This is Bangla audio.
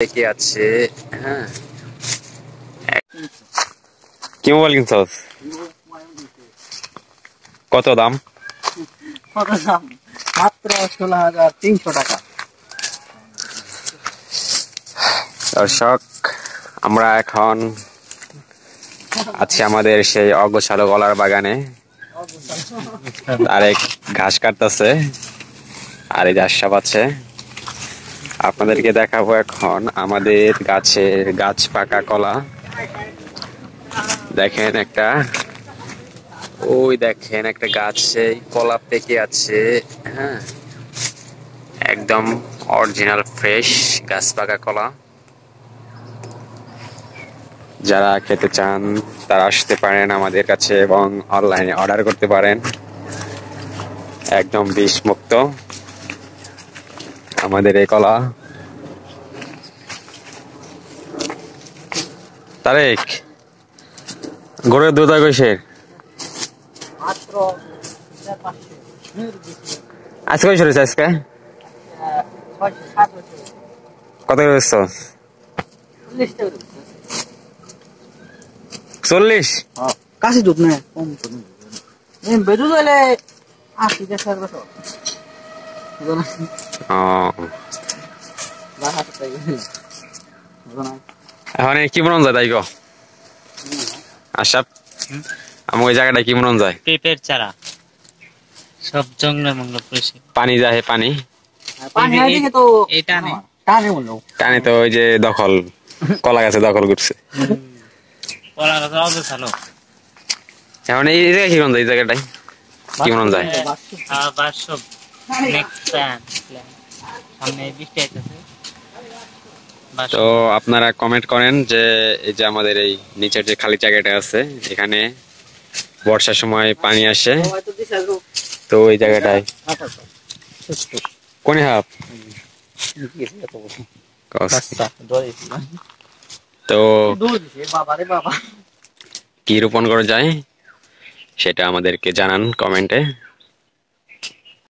কি আছে হ্যাঁ কি মোবাইল কিনছস? কত দাম? মাত্র 16,300 টাকা। দর্শক, আমরা এখন আছি আমাদের সেই অগোছালো কলার বাগানে। আরেক ঘাস কাটতেছে আর এই আশরাফ আছে। আপনাদেরকে দেখাবো এখন আমাদের গাছ পাকা কলা। দেখেন একটা গাছে কলা পেকে আছে। হ্যাঁ, একদম অরিজিনাল ফ্রেশ গাছ পাকা কলা। যারা খেতে চান তারা আসতে পারেন আমাদের কাছে এবং অনলাইনে অর্ডার করতে পারেন। একদম বিষ মুক্ত আমাদের এই কলা। তারেক, গরুর দুধ হয় কইছে মাত্র আজকে কইছে রে আজকে কত কইছ? 40। কাশি দুধ না কম তো বেদু হলে 80 টাকা বছর এখন কি মন যায় তাই গো আশাপ? আমি ওই জায়গাটা কি মন যায়? পেঁপের চারা সব জঙ্গলে মঙ্গল পড়েছে। পানি যায়, পানি তো টানে তো ওই যে দখল কলা গাছে দখল করছে। কলা গাছ অবস্থালো এখন এই জায়গায় কি মন যায়? এই জায়গাটাই কি মন যায়? সব নেক্সট সামনে বৃষ্টি আসতেছে। তো আপনারা কমেন্ট করেন যে এই যে আমাদের এই নিচের যে খালি জায়গাটা আছে এখানে বর্ষার সময় পানি আসে, তো ওই জায়গাটায় কোন হাফ তো কি রোপণ করা যায় সেটা আমাদেরকে জানান কমেন্টে।